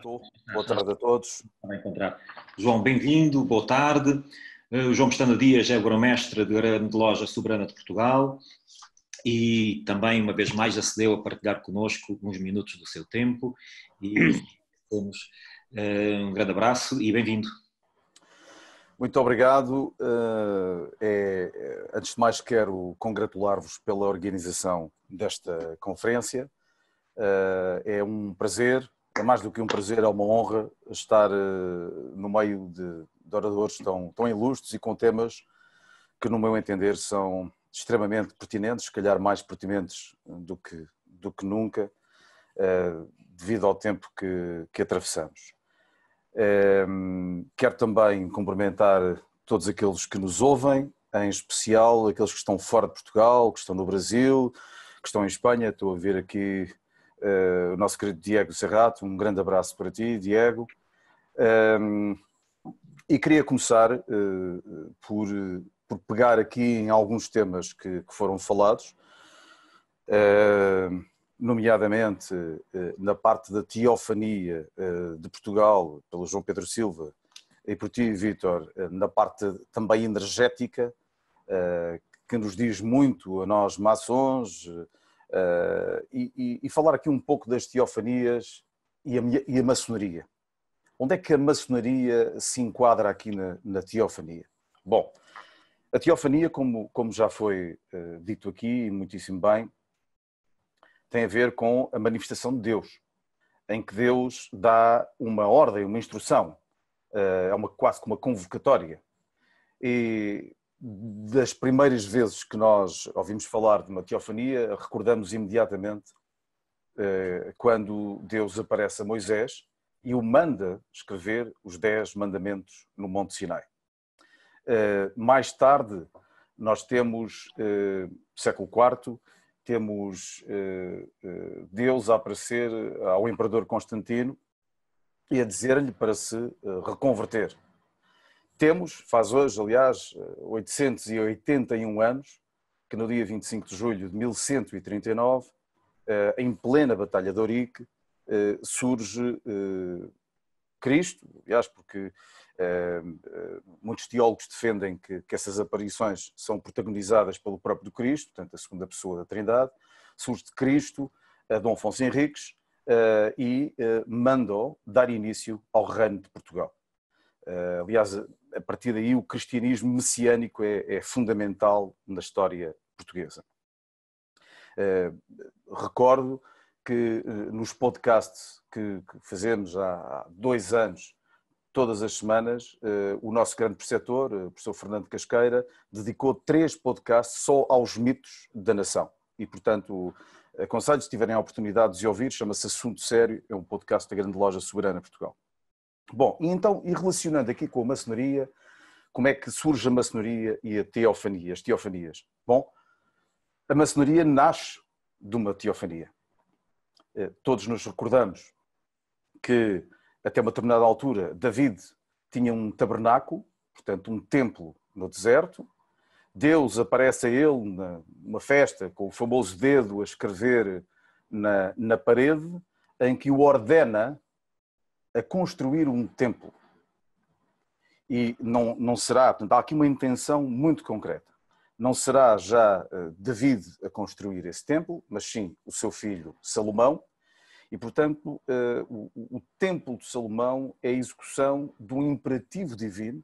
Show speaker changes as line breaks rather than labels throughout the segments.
Estou. Boa tarde a todos.
Para encontrar. João, bem-vindo, boa tarde. O João Pestana Dias é o grão-mestre da Grande Loja Soberana de Portugal e também, uma vez mais, acedeu a partilhar connosco uns minutos do seu tempo e temos um grande abraço e bem-vindo.
Muito obrigado. Antes de mais, quero congratular-vos pela organização desta conferência. É um prazer, é mais do que um prazer, é uma honra estar no meio de oradores tão ilustres e com temas que, no meu entender, são extremamente pertinentes, se calhar mais pertinentes do que nunca, devido ao tempo que atravessamos. Quero também cumprimentar todos aqueles que nos ouvem, em especial aqueles que estão fora de Portugal, que estão no Brasil, que estão em Espanha. Estou a ver aqui o nosso querido Diego Serrato. Um grande abraço para ti, Diego. E queria começar por pegar aqui em alguns temas que foram falados, nomeadamente na parte da teofania de Portugal, pelo João Pedro Silva, e por ti, Vítor, na parte também energética, que nos diz muito a nós maçons, e falar aqui um pouco das teofanias e a maçonaria. Onde é que a maçonaria se enquadra aqui na teofania? Bom, a teofania, como já foi dito aqui, e muitíssimo bem, tem a ver com a manifestação de Deus, em que Deus dá uma ordem, uma instrução, quase como uma convocatória. E das primeiras vezes que nós ouvimos falar de uma teofania, recordamos imediatamente quando Deus aparece a Moisés e o manda escrever os 10 mandamentos no Monte Sinai. Mais tarde, nós temos, século IV, temos Deus a aparecer ao imperador Constantino e a dizer-lhe para se reconverter. Faz hoje, aliás, 881 anos, que no dia 25 de julho de 1139, em plena Batalha de Ourique, surge Cristo, aliás, porque muitos teólogos defendem que essas aparições são protagonizadas pelo próprio Cristo, portanto, a segunda pessoa da Trindade. Surge de Cristo, Dom Afonso Henriques, e mandou dar início ao reino de Portugal. Aliás, a partir daí o cristianismo messiânico é fundamental na história portuguesa. Recordo que nos podcasts que fazemos há 2 anos, todas as semanas, o nosso grande preceptor, o professor Fernando Casqueira, dedicou 3 podcasts só aos mitos da nação. E, portanto, aconselho, se tiverem a oportunidade de ouvir, chama-se Assunto Sério, é um podcast da Grande Loja Soberana Portugal. Bom, e relacionando aqui com a maçonaria, como é que surge a maçonaria e a teofania, as teofanias? Bom, a maçonaria nasce de uma teofania. Todos nos recordamos que, até uma determinada altura, David tinha um tabernáculo, portanto um templo no deserto. Deus aparece a ele numa festa com o famoso dedo a escrever na parede, em que o ordena a construir um templo. E não será, portanto, há aqui uma intenção muito concreta. Não será já David a construir esse templo, mas sim o seu filho Salomão. E, portanto, o templo de Salomão é a execução de um imperativo divino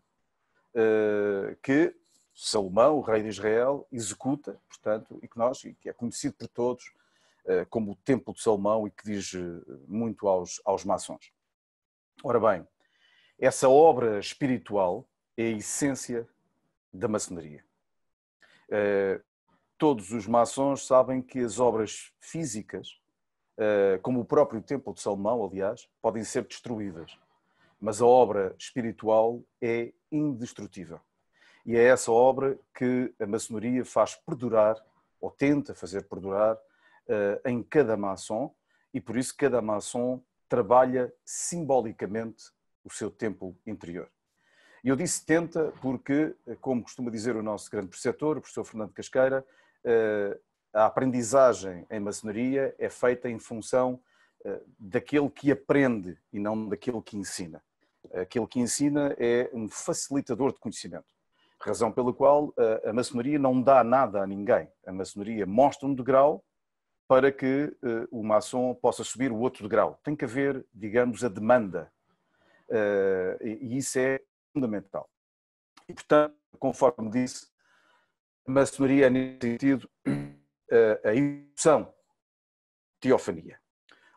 que Salomão, o rei de Israel, executa, portanto, e que é conhecido por todos como o templo de Salomão e que diz muito aos maçons. Ora bem, essa obra espiritual é a essência da maçonaria. Todos os maçons sabem que as obras físicas, como o próprio Templo de Salomão, aliás, podem ser destruídas, mas a obra espiritual é indestrutível. E é essa obra que a maçonaria faz perdurar, ou tenta fazer perdurar, em cada maçom, e por isso cada maçom trabalha simbolicamente o seu templo interior. E eu disse tenta porque, como costuma dizer o nosso grande preceptor, o professor Fernando Casqueira, a aprendizagem em maçonaria é feita em função daquele que aprende e não daquele que ensina. Aquele que ensina é um facilitador de conhecimento, razão pela qual a maçonaria não dá nada a ninguém. A maçonaria mostra um degrau para que o maçom possa subir o outro degrau. Tem que haver, digamos, a demanda, e isso é fundamental. E, portanto, conforme disse, a maçonaria é, nesse sentido, a evolução, teofania.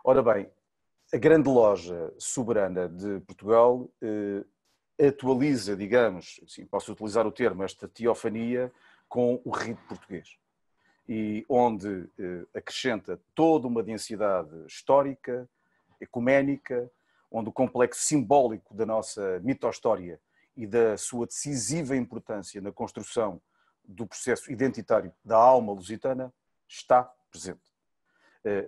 Ora bem, a grande loja soberana de Portugal atualiza, digamos, assim, posso utilizar o termo, esta teofania com o rito português, e onde acrescenta toda uma densidade histórica, ecuménica, onde o complexo simbólico da nossa mito-história e da sua decisiva importância na construção do processo identitário da alma lusitana está presente.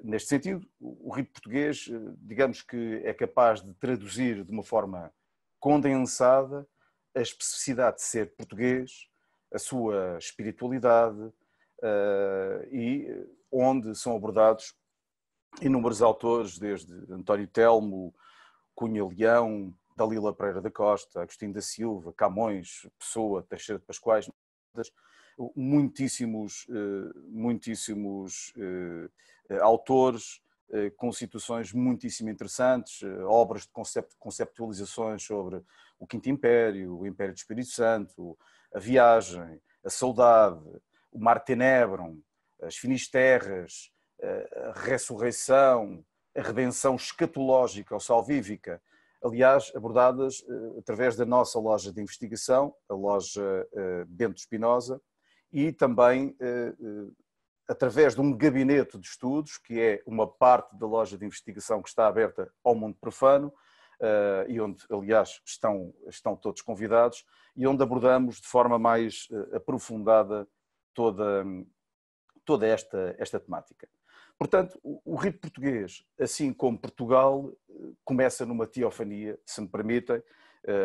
Neste sentido, o rito português, digamos que é capaz de traduzir de uma forma condensada a especificidade de ser português, a sua espiritualidade, e onde são abordados inúmeros autores, desde António Telmo, Cunha Leão, Dalila Pereira da Costa, Agostinho da Silva, Camões, Pessoa, Teixeira de Pascoais, muitíssimos autores com situações muitíssimo interessantes, obras de conceptualizações sobre o Quinto Império, o Império do Espírito Santo, a viagem, a saudade, o Mar Tenebrum, as Finisterras, a ressurreição, a redenção escatológica ou salvífica, aliás, abordadas através da nossa loja de investigação, a loja Bento Espinosa, e também através de um gabinete de estudos, que é uma parte da loja de investigação que está aberta ao mundo profano, e onde, aliás, estão todos convidados, e onde abordamos de forma mais aprofundada toda esta temática. Portanto, o rito português, assim como Portugal, começa numa teofania, se me permitem,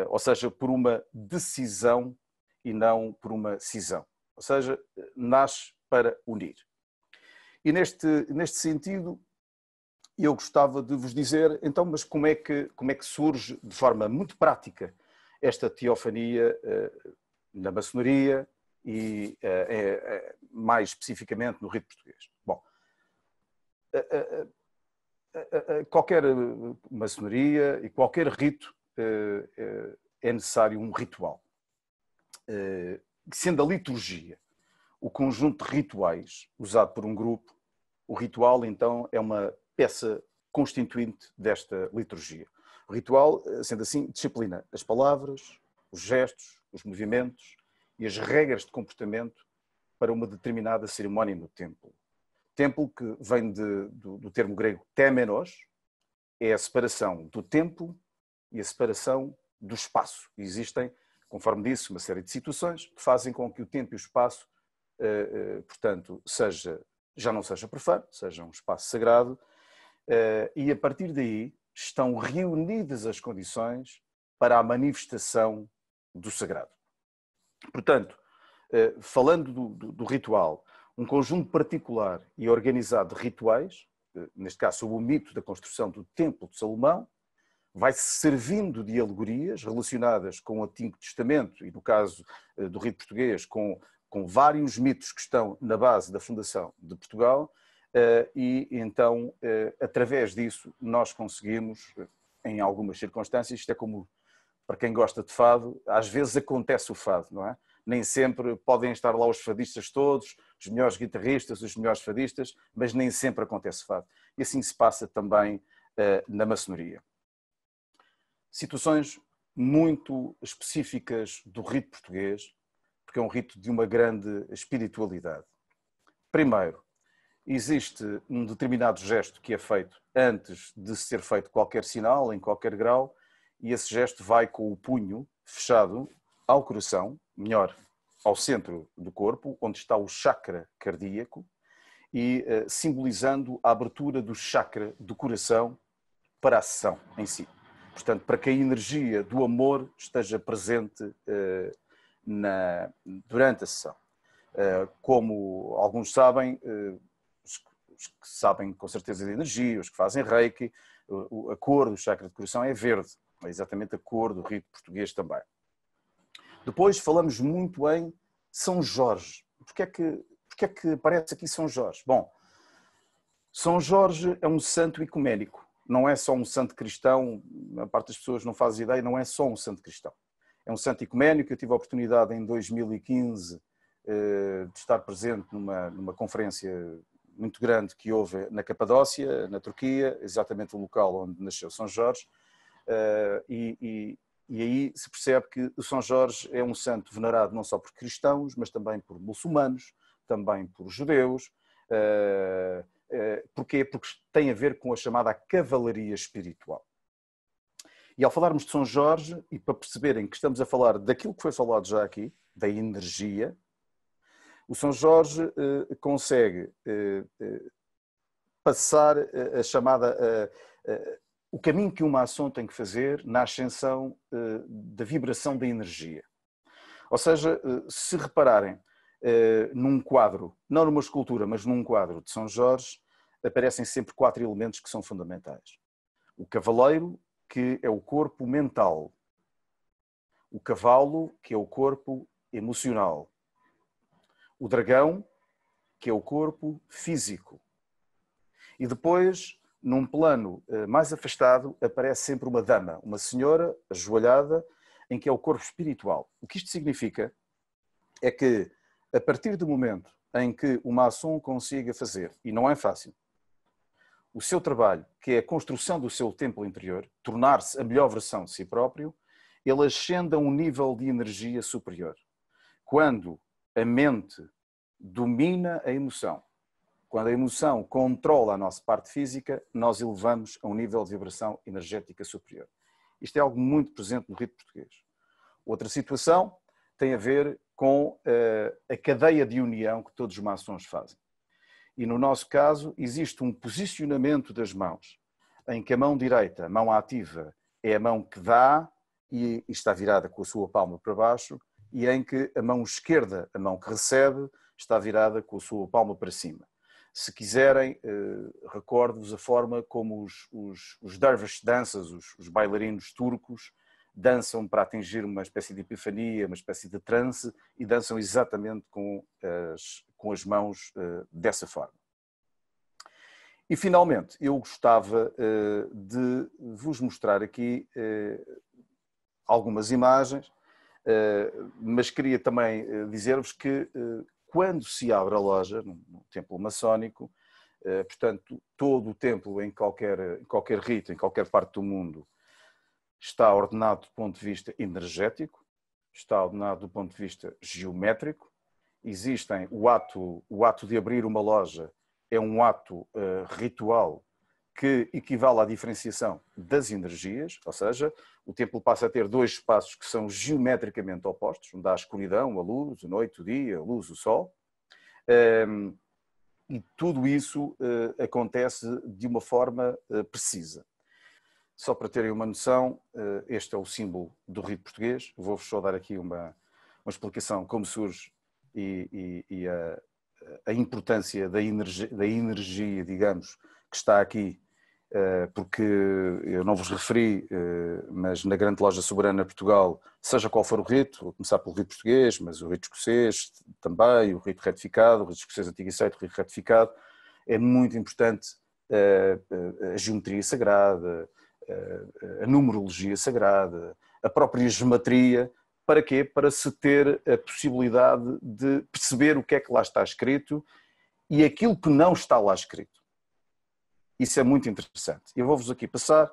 ou seja, por uma decisão e não por uma cisão. Ou seja, nasce para unir. E neste sentido, eu gostava de vos dizer, então, mas como é que surge de forma muito prática esta teofania na maçonaria e mais especificamente no rito português? Bom, qualquer maçonaria e qualquer rito é necessário um ritual. Sendo a liturgia o conjunto de rituais usado por um grupo, o ritual então é uma peça constituinte desta liturgia. O ritual, sendo assim, disciplina as palavras, os gestos, os movimentos e as regras de comportamento para uma determinada cerimónia no templo. Templo que vem do termo grego temenos, é a separação do tempo e a separação do espaço. E existem, conforme disse, uma série de situações que fazem com que o tempo e o espaço, portanto, já não seja profano, seja um espaço sagrado, e a partir daí estão reunidas as condições para a manifestação do sagrado. Portanto, falando do ritual, um conjunto particular e organizado de rituais, neste caso sob o mito da construção do Templo de Salomão, vai-se servindo de alegorias relacionadas com o Antigo Testamento e, no caso do rito português, com vários mitos que estão na base da fundação de Portugal, e então, através disso, nós conseguimos, em algumas circunstâncias, isto é como para quem gosta de fado, às vezes acontece o fado, não é? Nem sempre podem estar lá os fadistas todos, os melhores guitarristas, os melhores fadistas, mas nem sempre acontece fado. E assim se passa também na maçonaria. Situações muito específicas do rito português, porque é um rito de uma grande espiritualidade. Primeiro, existe um determinado gesto que é feito antes de ser feito qualquer sinal, em qualquer grau, e esse gesto vai com o punho fechado ao coração, melhor, ao centro do corpo, onde está o chakra cardíaco, e simbolizando a abertura do chakra do coração para a sessão em si. Portanto, para que a energia do amor esteja presente durante a sessão. Como alguns sabem, os que sabem com certeza de energia, os que fazem reiki, a cor do chakra de coração é verde, é exatamente a cor do rito português também. Depois falamos muito em São Jorge. Porquê é que aparece aqui São Jorge? Bom, São Jorge é um santo ecuménico, não é só um santo cristão, a parte das pessoas não faz ideia, não é só um santo cristão. É um santo ecuménico. Eu tive a oportunidade em 2015 de estar presente numa conferência muito grande que houve na Capadócia, na Turquia, exatamente o local onde nasceu São Jorge, e aí se percebe que o São Jorge é um santo venerado não só por cristãos, mas também por muçulmanos, também por judeus. Porquê? Porque tem a ver com a chamada cavalaria espiritual. E ao falarmos de São Jorge, e para perceberem que estamos a falar daquilo que foi falado já aqui, da energia, o São Jorge consegue passar a chamada... o caminho que uma ação tem que fazer na ascensão da vibração da energia. Ou seja, se repararem num quadro, não numa escultura, mas num quadro de São Jorge, aparecem sempre 4 elementos que são fundamentais. O cavaleiro, que é o corpo mental. O cavalo, que é o corpo emocional. O dragão, que é o corpo físico. E depois, num plano mais afastado, aparece sempre uma dama, uma senhora ajoelhada, em que é o corpo espiritual. O que isto significa é que, a partir do momento em que o maçom consiga fazer, e não é fácil, o seu trabalho, que é a construção do seu templo interior, tornar-se a melhor versão de si próprio, ele ascende a um nível de energia superior. Quando a mente domina a emoção, quando a emoção controla a nossa parte física, nós elevamos a um nível de vibração energética superior. Isto é algo muito presente no rito português. Outra situação tem a ver com a cadeia de união que todos os maçons fazem. E no nosso caso, existe um posicionamento das mãos, em que a mão direita, a mão ativa, é a mão que dá e está virada com a sua palma para baixo, e em que a mão esquerda, a mão que recebe, está virada com a sua palma para cima. Se quiserem, recordo-vos a forma como os dervish dancers, os bailarinos turcos, dançam para atingir uma espécie de epifania, uma espécie de transe, e dançam exatamente com as mãos dessa forma. E finalmente, eu gostava de vos mostrar aqui algumas imagens, mas queria também dizer-vos que quando se abre a loja, no templo maçónico, portanto, todo o templo em qualquer rito, em qualquer parte do mundo, está ordenado do ponto de vista energético, está ordenado do ponto de vista geométrico. Existem o ato de abrir uma loja é um ato ritual que equivale à diferenciação das energias, ou seja, o templo passa a ter 2 espaços que são geometricamente opostos, onde há a escuridão, a luz, a noite, o dia, a luz, o sol, e tudo isso acontece de uma forma precisa. Só para terem uma noção, este é o símbolo do rito português. Vou-vos só dar aqui uma explicação como surge e a importância da energia, digamos, que está aqui, porque eu não vos referi, mas na Grande Loja Soberana Portugal, seja qual for o rito, vou começar pelo rito português, mas o rito escocês também, o rito retificado, o rito escocês antigo e aceito, o rito retificado, é muito importante a geometria sagrada, a numerologia sagrada, a própria geometria. Para quê? Para se ter a possibilidade de perceber o que é que lá está escrito e aquilo que não está lá escrito. Isso é muito interessante. Eu vou-vos aqui passar,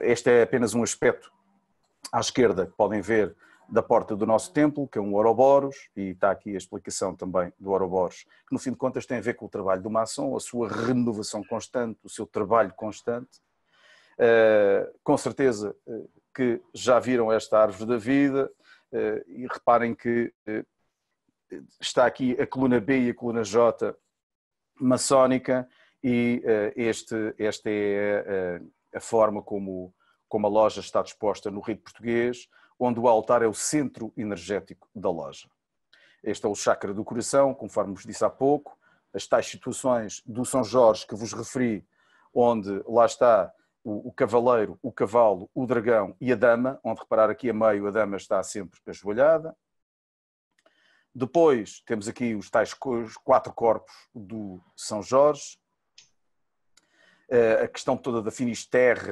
este é apenas um aspecto à esquerda que podem ver da porta do nosso templo, que é um Ouroboros, e está aqui a explicação também do Ouroboros, que no fim de contas tem a ver com o trabalho do maçom, a sua renovação constante, o seu trabalho constante. Com certeza que já viram esta árvore da vida, e reparem que está aqui a coluna B e a coluna J maçónica, e esta é a forma como a loja está disposta no rito português, onde o altar é o centro energético da loja. Este é o chakra do coração, conforme vos disse há pouco, as tais situações do São Jorge que vos referi, onde lá está o cavaleiro, o cavalo, o dragão e a dama, onde reparar aqui a meio a dama está sempre ajoelhada. Depois temos aqui os tais 4 corpos do São Jorge, a questão toda da Finisterre,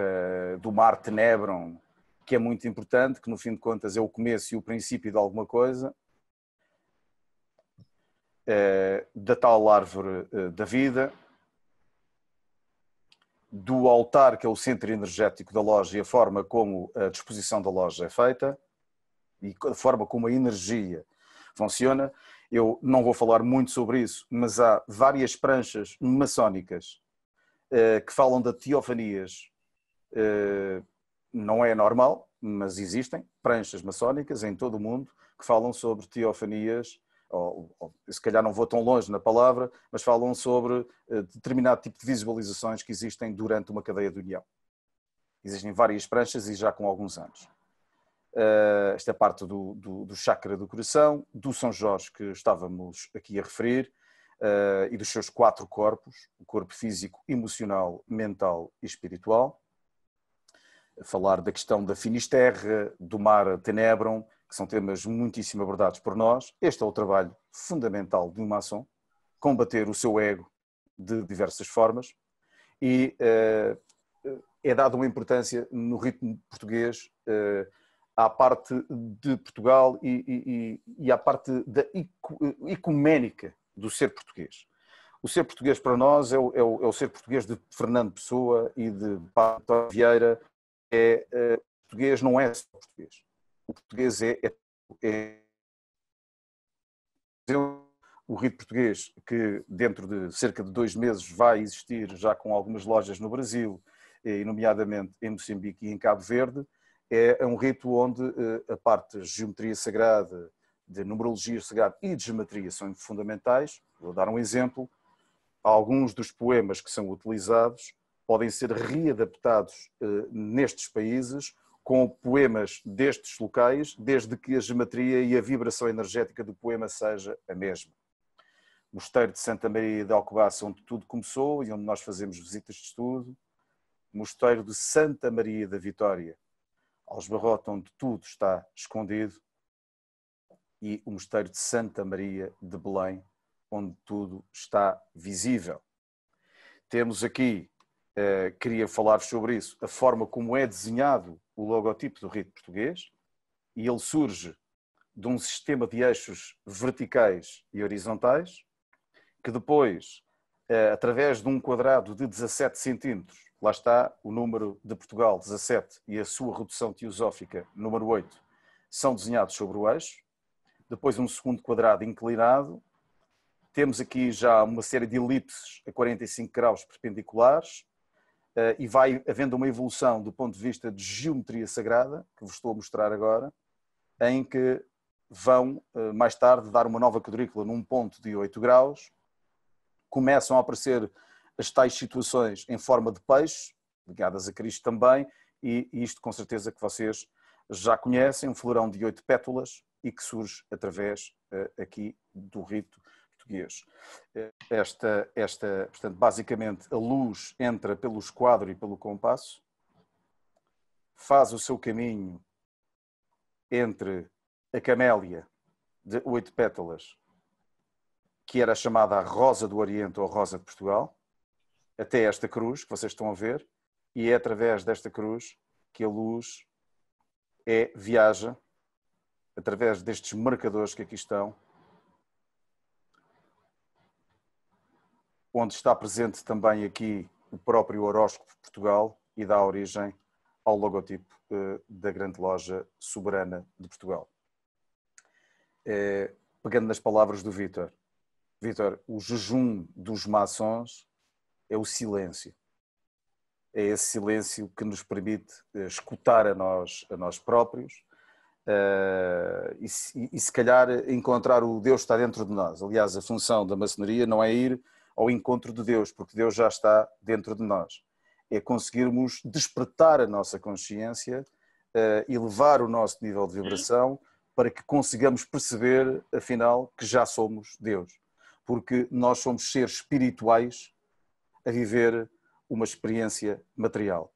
do Mar Tenebron, que é muito importante, que no fim de contas é o começo e o princípio de alguma coisa, da tal árvore da vida, do altar, que é o centro energético da loja, e a forma como a disposição da loja é feita, e a forma como a energia funciona. Eu não vou falar muito sobre isso, mas há várias pranchas maçónicas que falam de teofanias. Não é normal, mas existem pranchas maçónicas em todo o mundo que falam sobre teofanias, ou se calhar não vou tão longe na palavra, mas falam sobre determinado tipo de visualizações que existem durante uma cadeia de união. Existem várias pranchas e já com alguns anos. Esta parte do chakra do coração, do São Jorge que estávamos aqui a referir, e dos seus 4 corpos, o corpo físico, emocional, mental e espiritual. Falar da questão da Finisterre, do Mar Tenebron, que são temas muitíssimo abordados por nós. Este é o trabalho fundamental de um maçom, combater o seu ego de diversas formas, e é dada uma importância no ritmo português à parte de Portugal e à parte da ecuménica do ser português. O ser português para nós é o ser português de Fernando Pessoa e de Paulo Vieira. Português não é só português. O português é o rito português, que dentro de cerca de 2 meses vai existir já com algumas lojas no Brasil, e nomeadamente em Moçambique e em Cabo Verde. É um rito onde a parte de geometria sagrada, de numerologia sagrada e de geometria são fundamentais. Vou dar um exemplo. Alguns dos poemas que são utilizados podem ser readaptados nestes países com poemas destes locais, desde que a geometria e a vibração energética do poema seja a mesma. Mosteiro de Santa Maria de Alcobaça, onde tudo começou e onde nós fazemos visitas de estudo. Mosteiro de Santa Maria da Vitória, aos Barrotes, onde tudo está escondido. E o Mosteiro de Santa Maria de Belém, onde tudo está visível. Temos aqui, queria falar sobre isso, a forma como é desenhado o logotipo do rito português, e ele surge de um sistema de eixos verticais e horizontais, que depois, através de um quadrado de 17 centímetros, lá está o número de Portugal, 17, e a sua redução teosófica, número 8, são desenhados sobre o eixo. Depois um segundo quadrado inclinado. Temos aqui já uma série de elipses a 45 graus perpendiculares, e vai havendo uma evolução do ponto de vista de geometria sagrada, que vos estou a mostrar agora, em que vão mais tarde dar uma nova quadrícula num ponto de 8 graus, começam a aparecer as tais situações em forma de peixe, ligadas a Cristo também, e isto com certeza que vocês já conhecem, um florão de 8 pétalas, e que surge através aqui do rito português. Portanto, basicamente, a luz entra pelo esquadro e pelo compasso, faz o seu caminho entre a camélia de 8 pétalas, que era chamada a Rosa do Oriente ou a Rosa de Portugal, até esta cruz que vocês estão a ver, e é através desta cruz que a luz viaja, através destes marcadores que aqui estão, onde está presente também aqui o próprio horóscopo de Portugal e dá origem ao logotipo da grande loja soberana de Portugal. Pegando nas palavras do Vítor, o jejum dos maçons é o silêncio. É esse silêncio que nos permite escutar a nós próprios e se calhar encontrar o Deus que está dentro de nós. Aliás, a função da maçonaria não é ir ao encontro de Deus, porque Deus já está dentro de nós. É conseguirmos despertar a nossa consciência, elevar o nosso nível de vibração, para que consigamos perceber, afinal, que já somos Deus. porque nós somos seres espirituais a viver uma experiência material.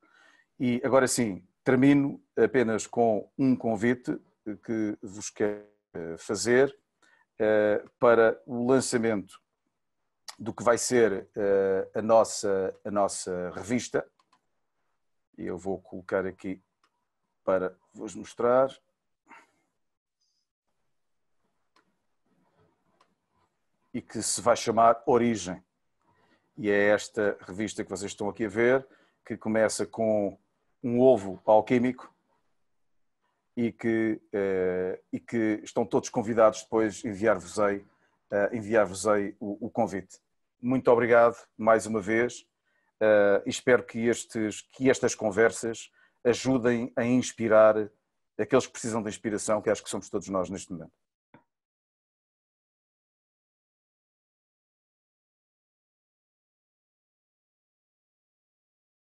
E agora sim, termino apenas com um convite que vos quero fazer para o lançamento do que vai ser a nossa revista. E eu vou colocar aqui para vos mostrar. E que se vai chamar Origem. E é esta revista que vocês estão aqui a ver, que começa com um ovo alquímico e que estão todos convidados depois enviar-vos-ei o convite. Muito obrigado mais uma vez e espero que estas conversas ajudem a inspirar aqueles que precisam de inspiração, que acho que somos todos nós neste momento.